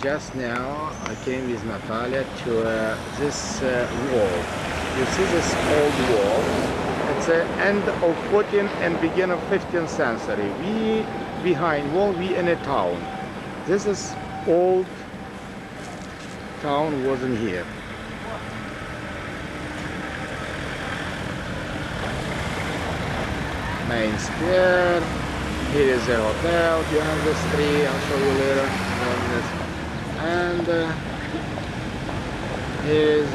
just now I came with Natalia to this wall. You see this old wall? It's the end of 14th and beginning of 15th century. We behind wall, we in a town. This is old town wasn't here. Main square. Here is a hotel behind the street. I'll show you later. And here is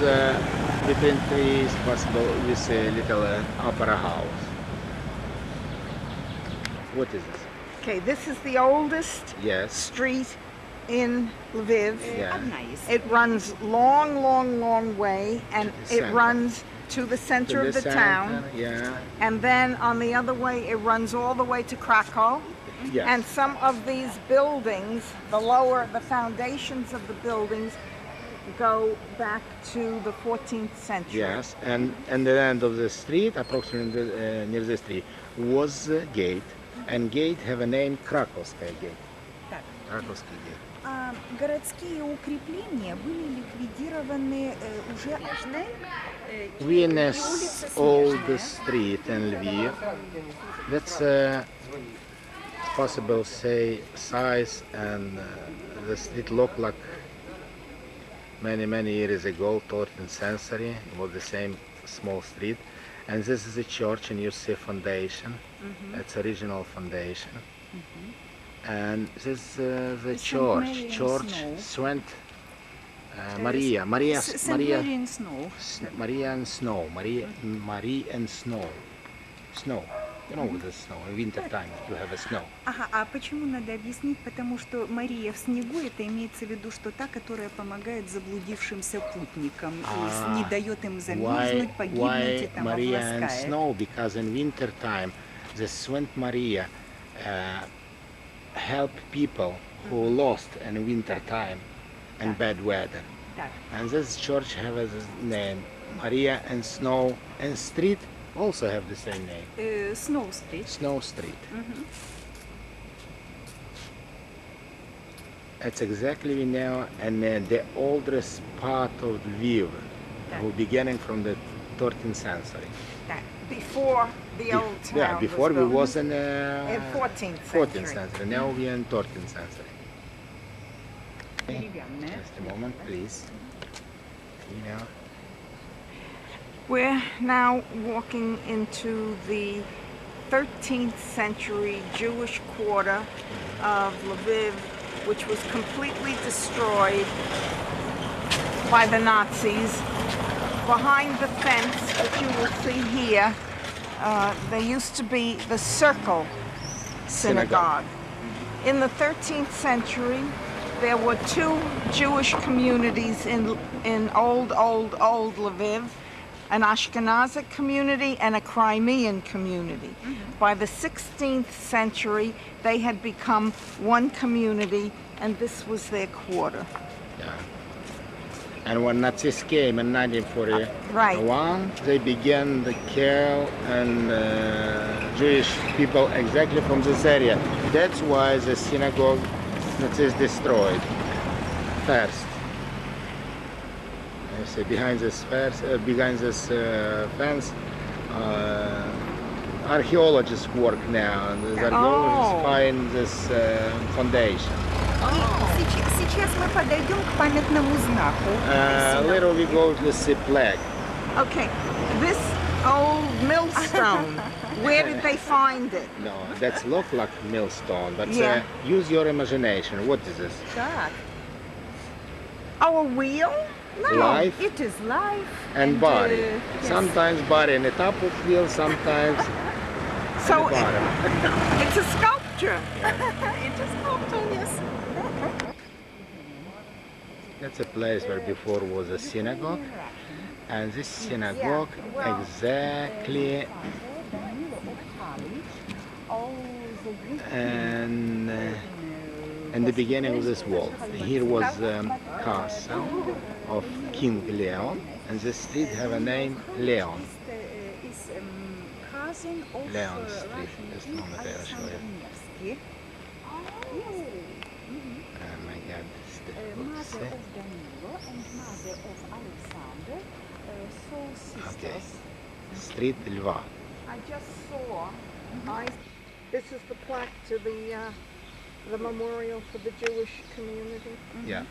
between trees possible with a little opera house. What is this? Okay, this is the oldest Yes. street in Lviv. Yeah. It runs long way, and it Center. runs to the center To of the the center, town. Yeah. And then on the other way, it runs all the way to Krakow. Yes. And some of these buildings, the foundations of the buildings, go back to the 14th century. Yes, and the end of the street, approximately near the street, was a gate, and gate have a name Krakowska gate. Так. Krakowski gate. Городские укрепления были ликвидированы уже We in и a улица old Снежная. street in Lviv. That's possible say size, and the street looked like many years ago, 13th century. It was the same small street, and this is a church, and you see foundation. It's original foundation. And this is the St. church, Mary in Church Snow. Saint Maria, Maria, St. Maria, Mary in Snow. Maria and Snow, Marie and Snow, Snow. You know, with the snow, in winter time you have a snow. Ага, а почему надо объяснить? Потому что Мария в снегу, это имеется в виду, что та, которая помогает заблудившимся путникам, не дает им замерзнуть, погибнуть и там Maria and обласкает. Snow? Because in winter time, the Saint Maria help people who lost in winter time and bad weather. Так. And this church have a name, Maria and Snow, and street also have the same name, Snow Street. Snow Street. It's exactly now and the oldest part of Lviv, who beginning from the 13th century. Так. Before the old town. Yeah, before we built. was in in 14th 14th century. century. Now we are in 13th century. Деревянная. Just a moment, please. You know. We're now walking into the 13th century Jewish quarter of Lviv, which was completely destroyed by the Nazis. Behind the fence that you will see here, there used to be the Circle Synagogue. In the 13th century, there were two Jewish communities in old Lviv, an Ashkenazic community and a Crimean community. By the 16th century, they had become one community, and this was their quarter. Yeah. And when Nazis came in 1941, Right. they began the kill and Jewish people exactly from this area. That's why the synagogue Nazis destroyed first. You see, behind this fence, archaeologists work now, and the archaeologists find this foundation. Сейчас мы подойдем к памятному знаку. Later we go to see flag. Okay, this old millstone, where did they find it? No, that's look like millstone, but Yeah. use your imagination. What is this? Так. Oh, a wheel? No. Life It is life. and body. Yes. Sometimes body in the top of wheel, sometimes So the bottom. it's a sculpture. It is sculpture, yes. That's a place where before was a synagogue, and this synagogue exactly and in the beginning of this wall. Here was castle of King Leon, and the street have a name Leon. Is cousin of Leon Street. Just a moment, I'll show you. Невский. Oh my God. Father of Danilo and mother of Alexander, soul Okay. sisters. Street Lva. I just saw. This is the plaque to the memorial for the Jewish community. Yeah.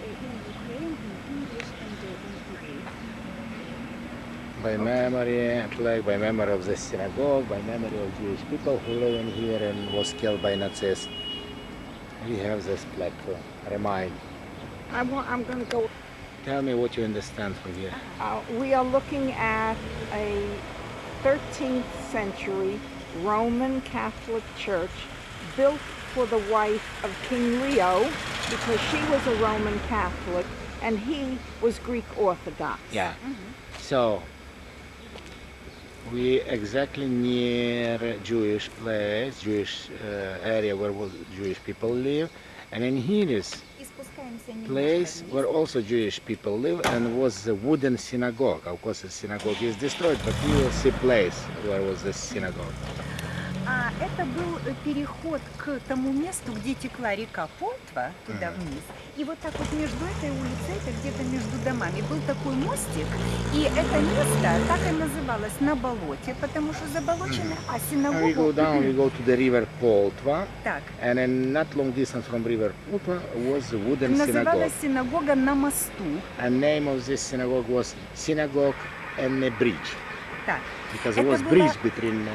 In Ukraine, in English, and in Greek. By memory, plaque by memory of the synagogue, by memory of Jewish people who live in here and was killed by Nazis. We have this plaque to remind. I'm going to go. Tell me what you understand from here. We are looking at a 13th century Roman Catholic church built for the wife of King Leo because she was a Roman Catholic and he was Greek Orthodox. Yeah. So we exactly near Jewish place, Jewish area where Jewish people live, and in here is place where also Jewish people live, and was the wooden synagogue. Of course, the synagogue is destroyed, but you will see place where was the synagogue. Это был переход к тому месту, где текла река Полтва, туда вниз. И вот так вот между этой улицей, это где-то между домами, был такой мостик. И это место так и называлось на болоте, потому что заболочено, а And we go синагогу... down, we go to the river Poltva, Так, and then not long distance from river Poltva was the wooden synagogue. называлась синагога на мосту. And name of this synagogue was Synagogue and a Bridge, Так, because it это was была- bridge between.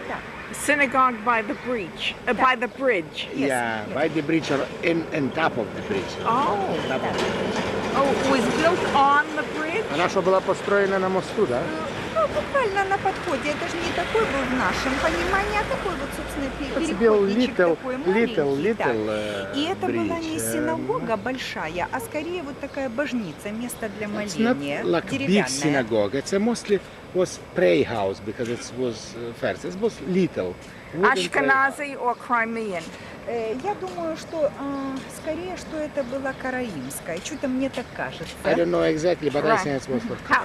так. Synagogue by the bridge, by the bridge. Yes, Yeah, yes. by the bridge or in top of the bridge. Oh, Top of the bridge. oh, it was built on the bridge? Она что была построена на мосту, да? Ну, буквально на подходе. Это же не такой был в нашем понимании, а такой вот, собственно, It's built переходничек такой маленький. да. little И это bridge. была не синагога большая, а скорее вот такая божница, место для It's not моления, like big деревянное. synagogue. It's a mostly was prayer house because it was first. It was little. wooden prayer house. Ashkenazi or Crimean? Я думаю, что скорее, что это была караимская. Что-то мне так кажется. I don't know exactly, but I Right. think it was for How?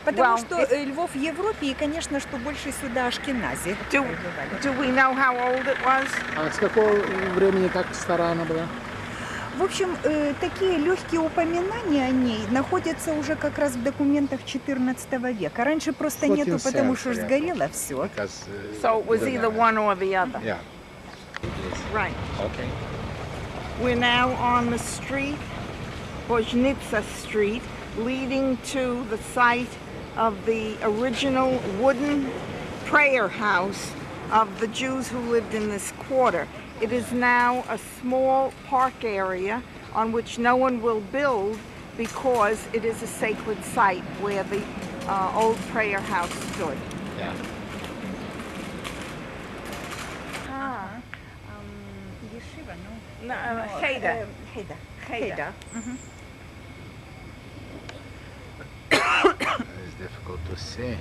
Потому Well, что Львов в Европе, и, конечно, что больше сюда ашкенази Do, прибывали. do we know how old it was? А с какого времени так стара она была? В общем, такие легкие упоминания о ней находятся уже как раз в документах XIV века. Раньше просто нету, 14th потому что ж century, сгорело все. Because, So it was don't either know. one or the other. Yeah. Yes. Right. Okay. We're now on the street, Bozhnitsa Street, leading to the site of the original wooden prayer house of the Jews who lived in this quarter. It is now a small park area on which no one will build because it is a sacred site where the old prayer house stood. Yeah. Ешива, No, Cheder. Хейда. Cheder. It's difficult to say.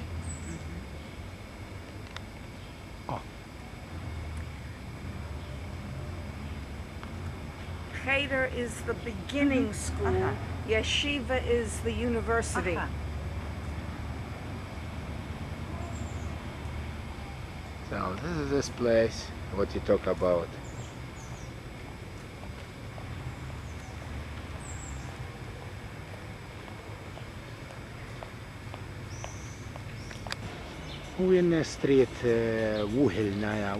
Cheder is the beginning school. Yeshiva is the university. Ага. So this is this place, what you talk about. Wooden street, Wuhelnaya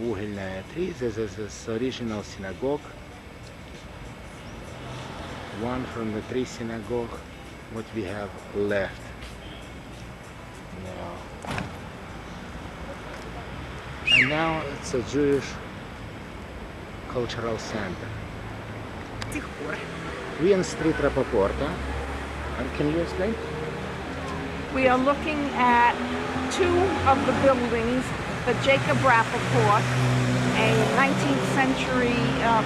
3. This is this original synagogue. One from the 3 synagogue, what we have left. Now. And now it's a Jewish cultural center. С тех пор. We in Street Rapaporta. And can you explain? We are looking at two of the buildings that Jacob Rappaport, a 19th century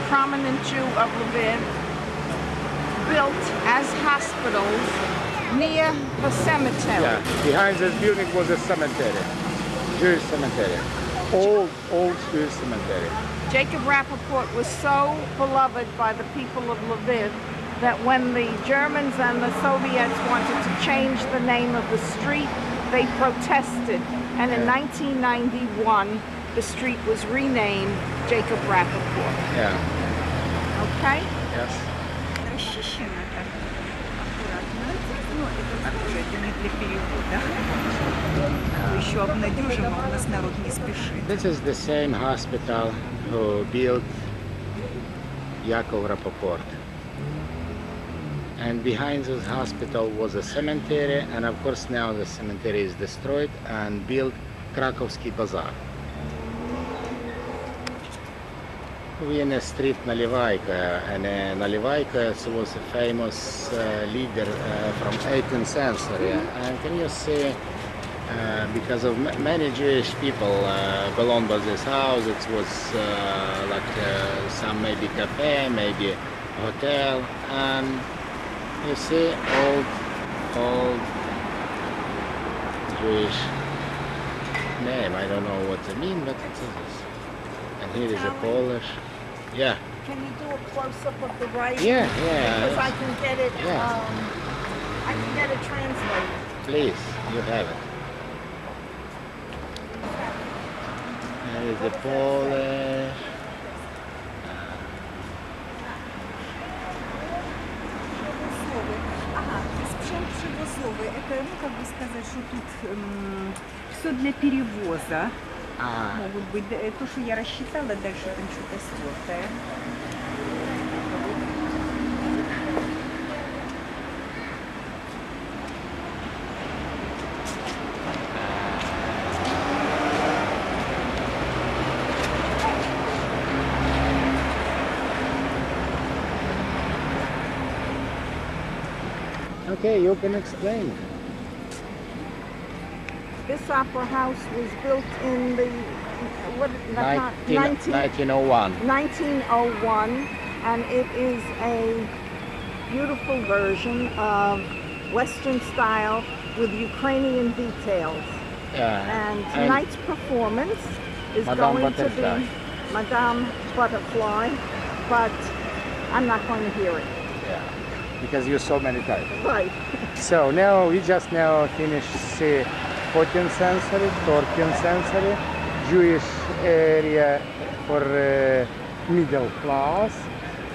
prominent Jew of Lviv, built as hospitals near the cemetery. Yeah, behind this building was a cemetery, Jewish cemetery, old Jewish cemetery. Jacob Rappaport was so beloved by the people of Lviv that when the Germans and the Soviets wanted to change the name of the street, they protested, and in Yeah. 1991, the street was renamed Jacob Rappaport. Yeah. Okay? Yes. Расчищено так аккуратно. Ну, это тоже это не для перехода. Еще обнадежим, а у нас народ не спешит. This is the same hospital who built Jakob Rappaport. And behind this hospital was a cemetery, and of course now the cemetery is destroyed and built Krakowski Bazaar. We in a street Nalivaika, and Nalivaika was a famous leader from 18th century. And can you see, because of many Jewish people belonged to this house, it was like some maybe cafe, maybe hotel, and you see old Jewish name. I don't know what they mean, but it is. And here is a Polish. Yeah. Can you do a close-up of the writing? Yeah. Because I can get it, Yeah. I can get it translated. Please, you have it. There is the Polish. Ага, спрям привозовый. Это, ну, как бы сказать, что тут все для перевоза. Ah, Могут быть, то, что я рассчитала, дальше там что-то стертое. okay, you can explain. This opera house was built in the, what, 1901. 1901, and it is a beautiful version of Western style with Ukrainian details. Yeah. And tonight's performance is Madame going Butterfly. to be Madame Butterfly, but I'm not going to hear it. Yeah. Because you saw many times. Right. So now we just now finished see 14th century, 13th century, Jewish area for middle class,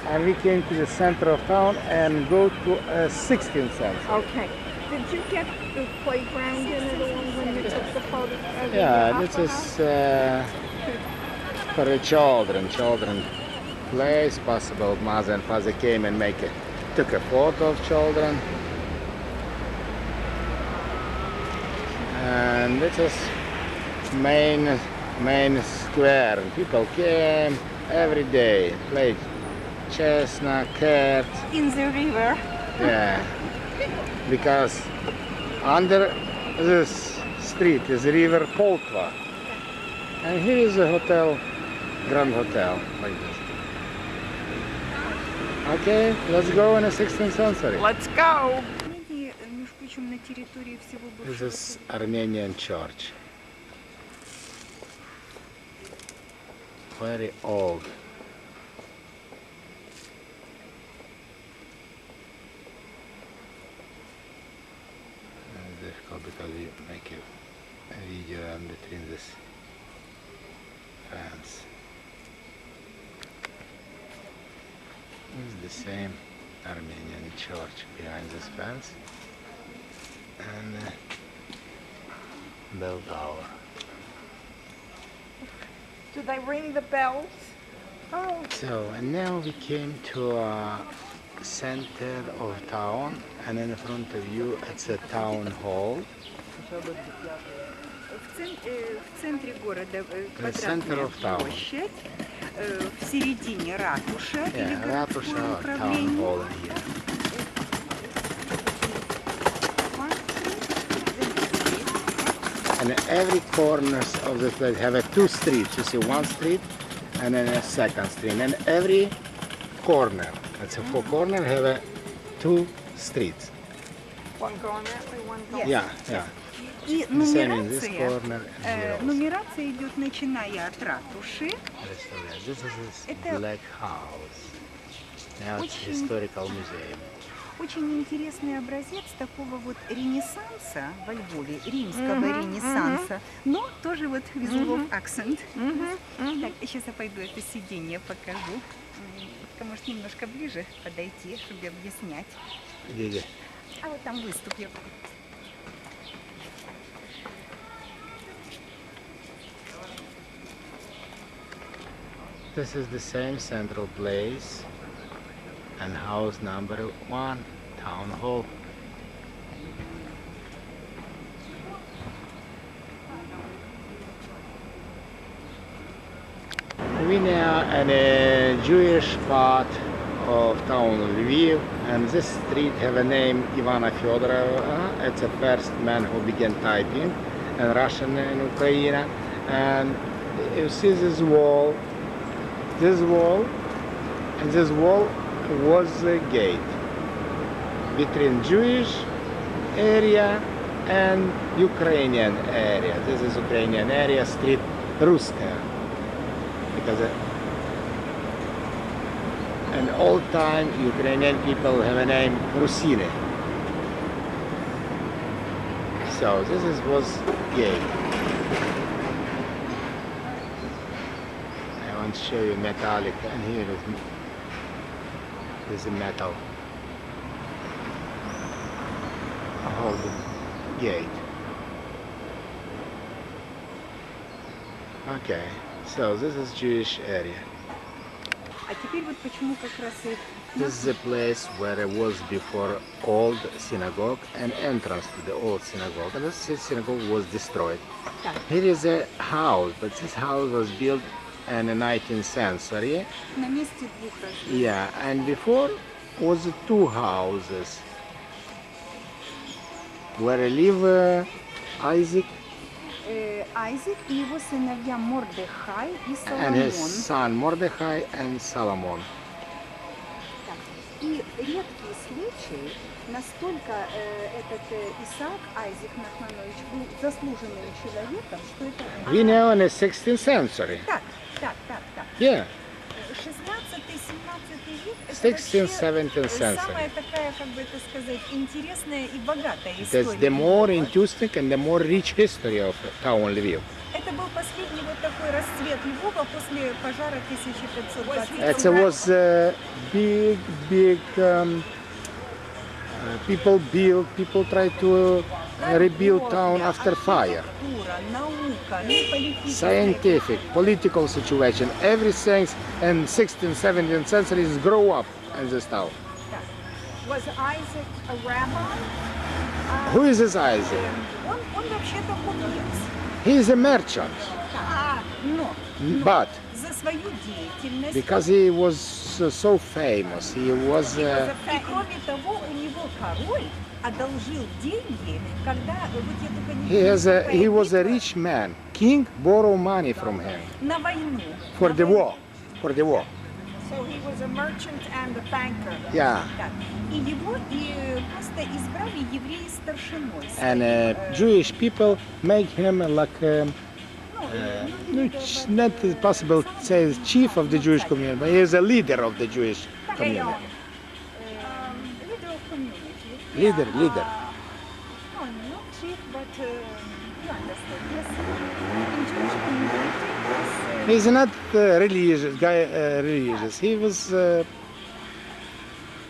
and we came to the center of town and go to 16th century. Okay. Did you get the playground in it all when you took the photo? Yeah, this is for the children. Children place possible. Mother and father came and took a photo of children. And this is main square. People came every day, played chestnut, cat. In the river. Yeah, because under this street is river Poltva, and here is a hotel, Grand Hotel, like this. Okay, let's go in the 16th century. Let's go. И, между прочим, на территории всего This бывшего. is Armenian church. Very old. It's difficult because you make a video in between this fence. It's the same Armenian church behind this fence and bell tower. Do they ring the bells? Oh, so and now we came to a center of town, and in front of you it's a town hall. В центре города The center квадратная of town. площадь, в середине ратуша или Yeah, городское Ratusha town управление. hall here. And every corners of the place have a two streets. You see one street and then a second street. And every corner, it's a four corner, have a two streets. One going that way, one going. Yeah, yeah. И The same in this нумерация, corner and here also. нумерация идет начиная от ратуши. This is Это Black House. Now it's очень- historical museum. очень интересный образец такого вот ренессанса во Львове, римского ренессанса, но тоже вот with love accent. Так, сейчас я пойду это сиденье покажу. Может, немножко ближе подойти, чтобы объяснять. Где? А вот там выступ я буду. This is the same central place and house number 1, town hall. We now in a Jewish part of town Lviv, and this street have a name Ivana Fyodorova. It's the first man who began typing in Russian in Ukraine. And you see this wall, and this wall was a gate between Jewish area and Ukrainian area. This is Ukrainian area, street Ruskaya. Because in old time Ukrainian people have a name Rusine. So this was gate. I want to show you metallic, and here is a metal holding gate. Okay, so this is Jewish area. А теперь вот почему как раз и This is the place where it was before old synagogue and entrance to the old synagogue. And this synagogue was destroyed. так. Here is a house, but this house was built in the 19th century. На месте двух разных. Yeah, and before was two houses where live Isaac Айзек и его сыновья Мордехай и and his Соломон. son Mordechai and Solomon. Так. И редкий случай, настолько этот Исаак Айзек Нахманович был заслуженным человеком, что это... We know in the 16th century. Так. Yeah, 16-17 век это 16th, вообще 17th century. самая такая, как бы это сказать, интересная и богатая That's история. the more interesting and the more rich history of town Lviv. Это был последний вот такой расцвет Львова после пожара 1520. It was big people try to rebuild town after fire. Архитектура, наука, ну и политическая. Scientific, political situation, everything in 16th, 17th centuries grow up in this town. Так. Was Isaac a rabbi? Who is this Isaac? Он вообще-то купец. He is a merchant, Но but За свою деятельность. because he was so famous, he was И кроме того, у него король одолжил деньги, когда вот я только не he was a rich man. King borrowed money from him на войну. for the war. So he was a merchant and a banker. Yeah, Так. И его просто избрали евреи старшиной. and Jewish people make him like it's not possible to say chief of the Jewish community, but he is a leader of the Jewish community. leader of community. Leader. No, not chief, but you understand. Yes, in Jewish community, He's not religious guy. Religious. He was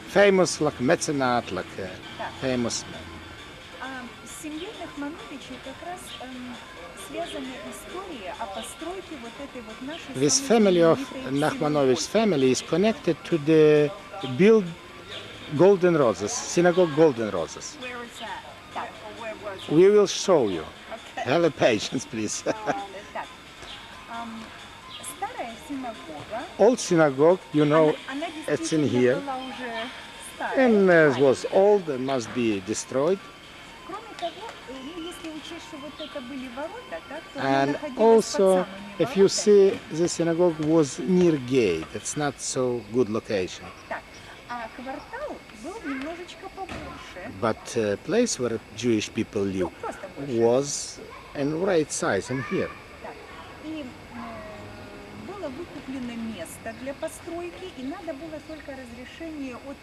famous, like mecenat, like famous man. с семьей Нахмановичей как раз связана история о постройке вот этой вот нашей This самой family of знаменитой Nachmanovich синагоги. family is connected to the build Golden Roses, synagogue Golden Roses. Where is that? Так. Or where was it? We will show you. Okay. Have a patience, please. Так, старая синагога, Old synagogue, you know, она it's in действительно here. была уже старая. And it was old and must be destroyed. Кроме того, ну, если учесть, что вот это были ворота, так, то And находилась под also, самыми if you воротами. see, the synagogue was near gate. It's not so good location. Так, а квартал был немножечко побольше. But place where Jewish people Ну, live просто больше. was in right size in here. Так. И было выкуплено место для постройки, и надо было только разрешение от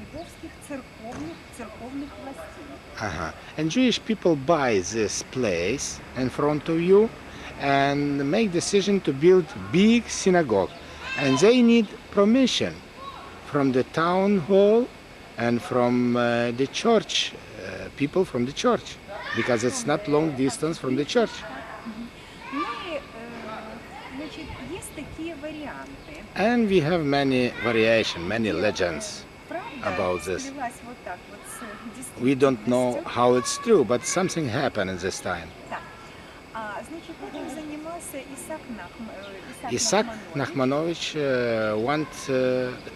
львовских церковных властей. Uh-huh. And Jewish people buy this place in front of you and make decision to build big synagogue. And they need permission from the town hall and from the church, people from the church, because it's not long distance from the church. Ну и, значит, есть такие варианты. And we have many variation, many legends Правда, about this. сплелась вот так вот с We don't know действительностью. how it's true, but something happened at this time. Так. Значит, этим занимался Isaac Нахманович. Nachmanovich want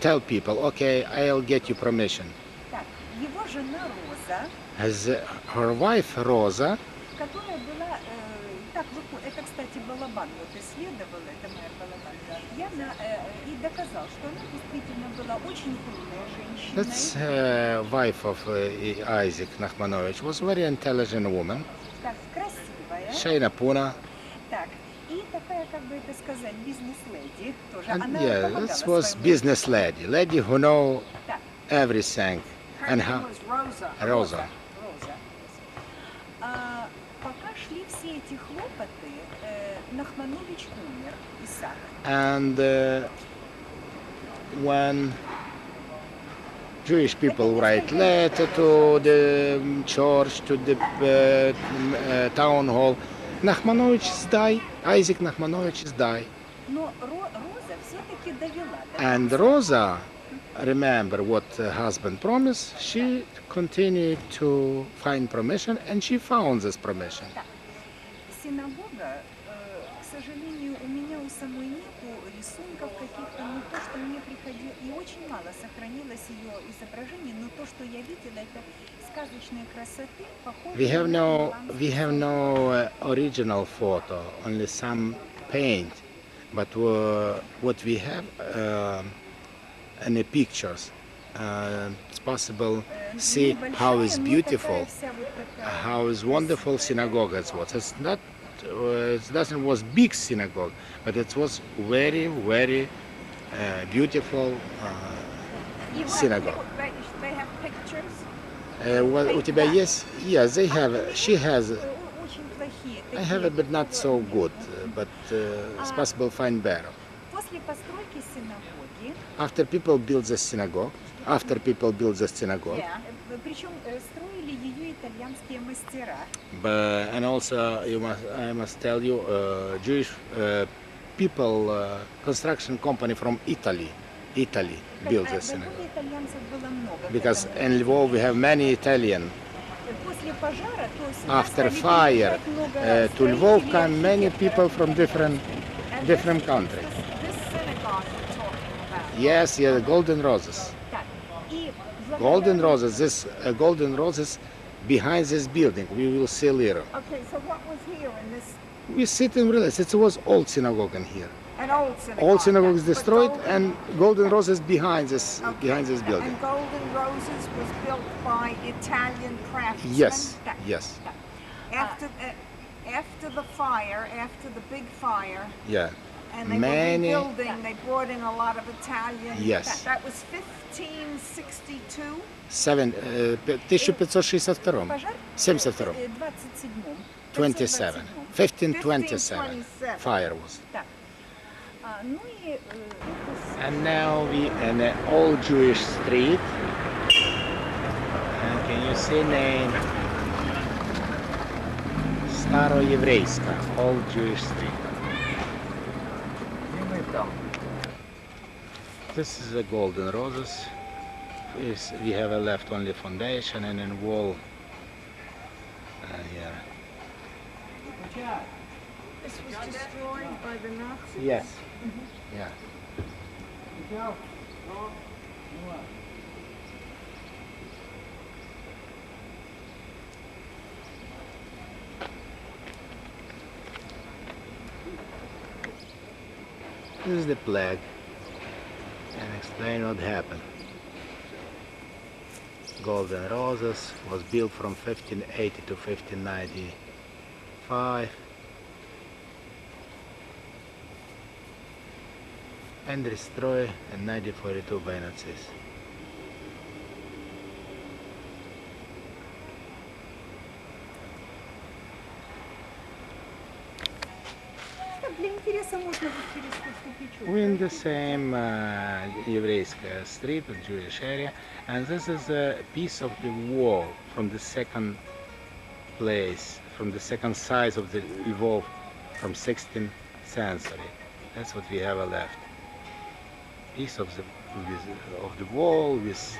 tell people, okay, I'll get you permission. Так, его жена Роза, As her wife Rosa, которая была, это, кстати, Балабан вот исследовал, это моя Балабан, и доказал, что она действительно была очень крутая that's женщина, wife of Isaac Nachmanovich, was very intelligent woman. так, красивая, Shaina Puna, так, и такая, как бы это сказать, бизнес-леди тоже. and Она yeah, помогала this was своему business lady who know Так. everything. Her And name how was Rosa. Rosa. Роза. Пока шли все эти хлопоты, Нахманович умер, Исаак. And when Jewish people write letter to the church, to the town hall, Nachmanovich die, Isaac Nachmanovich die. Но Роза все-таки довела. And Rosa, remember what her husband promised, she continued to find permission and she found this permission. Синагога, к сожалению, у меня у самой нету рисунков каких-то, но то, что мне приходило, и очень мало сохранилось ее изображений, но то, что я видела, это сказочной красоты, похоже We have no original photo, only some paint, but what we have in the pictures, it's possible see how is beautiful, how is wonderful synagogue it was. It's not, it doesn't was big synagogue, but it was very, very beautiful synagogue. They have pictures. У тебя есть? Yes, they have. She has. Очень плохие. I have it, but not so good. But it's possible find better. После постройки синагоги, After people build the synagogue, причем строили ее итальянские мастера. And also I must tell you, Jewish people, construction company from Italy built the В synagogue. Львове итальянцев было много. Because in Lvov we have many Italian. После пожара, то сюда After стали fire, приезжать много to Lvov строителей, come many архитекторов. people from different countries. This synagogue you're talking about. Yes, yeah, golden roses. Так, и Golden благодаря- roses. This golden roses behind this building. We will see later. Okay, so what was here in this We sit and realize it was old synagogue in here. an old synagogue? Old synagogue is But destroyed, golden- and golden roses behind this building. And Golden Roses was built by Italian craftsmen. Yes, yes, After the fire, after the big fire, yeah. and they Many. were rebuilding, they brought in a lot of Italian. Yes. That was 1562. 1562. Пожар 72. 27-м. 27. 1527. Fire was. Так. Ну и это And now we in an old Jewish street. And can you see name? Староеврейска, old Jewish street. This is the golden roses. We have left only foundation and then wall here. This was destroyed by the Nazis. Yes. Yeah. This is the plague and explain what happened. Golden Roses was built from 1580 to 1595. and destroyed in 1942 by Nazis. Для интереса можно вот через переступить. We're in the same Еврейская street, Jewish area, and this is a piece of the wall from the second place, from the second size of the Lvov from 16th century. That's what we have left. Piece of the wall with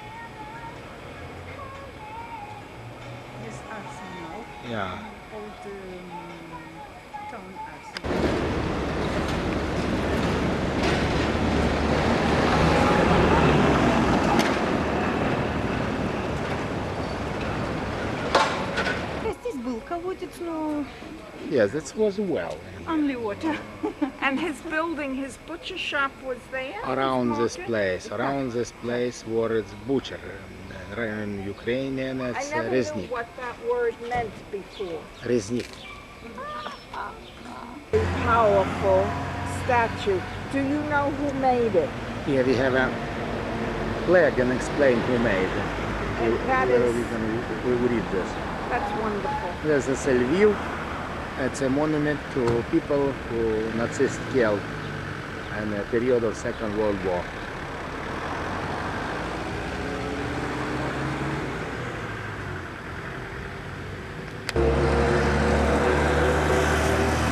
This arsenal, yeah. old town arsenal. Здесь был колодец, но Yes, that was well. only water. And his building, his butcher shop was there? Around his this market? place, where it's butcher. In Ukrainian, I it's never knew reznik. what that word meant before. Reznik. A powerful statue. Do you know who made it? Here we have a flag and explain who made it. And that Where is- we read this. That's wonderful. This is Lviv. It's a monument to people who Nazis killed in the period of Second World War.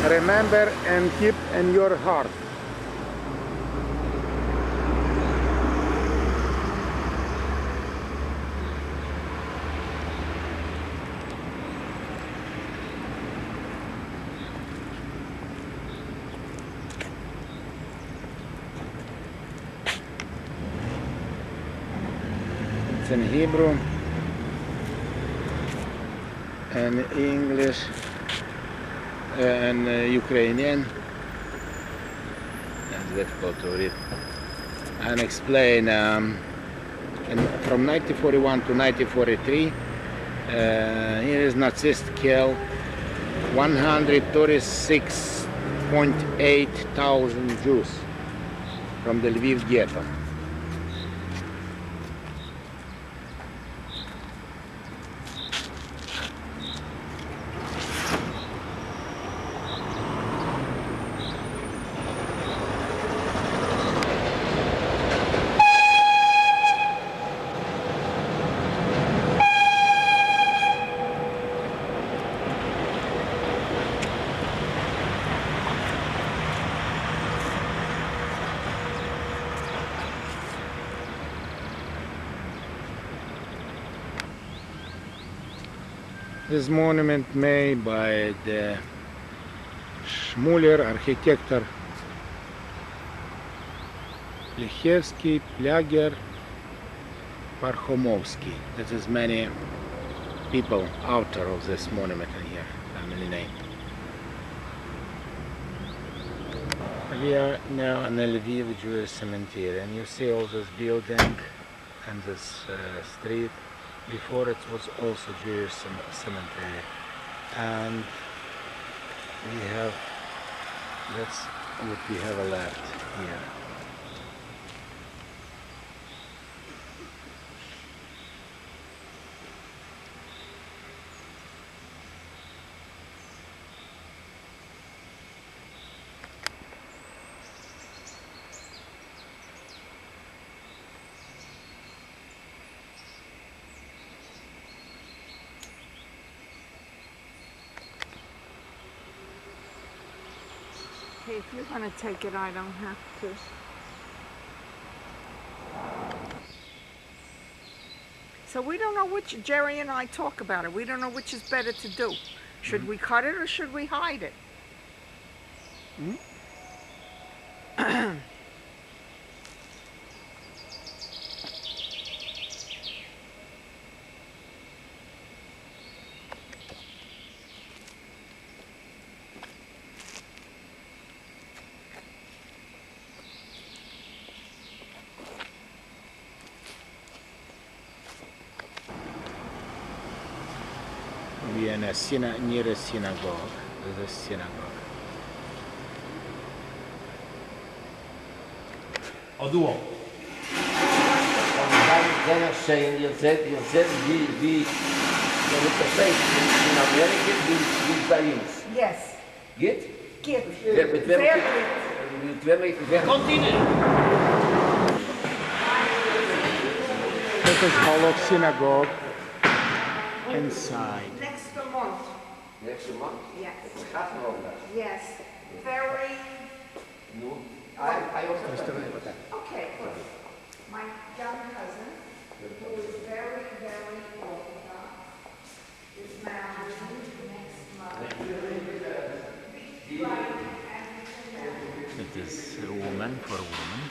Remember and keep in your heart. It's in Hebrew and English and Ukrainian. It's difficult to read and explain. And from 1941 to 1943, here is Nazist killed 136.8 thousand Jews from the Lviv ghetto. This monument made by the Schmuller architecture Plichevsky, Plager, Parchomovsky. That is many people author of this monument in here, family name. We are now in the Lviv Jewish cemetery, and you see all this building and this street. Before it was also Jewish cemetery, and we have, that's what we have left here. Okay, if you're going to take it, I don't have to. So we don't know which, Jerry and I talk about it. We don't know which is better to do. Should we cut it or should we hide it? We are in a near a synagogue. There's a synagogue. duo. Then I'm saying, you said, wie perfect in Amerika, wie Italiens. Yes. Geht? Kid. Ja, mit wem Very geht? good. Mit wem ich weg? Continue. This is Hall of Synagogue inside. Next month. Next month? Yes. Het gaat nog dat. Yes. Very. No. I also Okay. Good. My young cousin, who is very, very Orthodox, is married next month. It is a woman for a woman.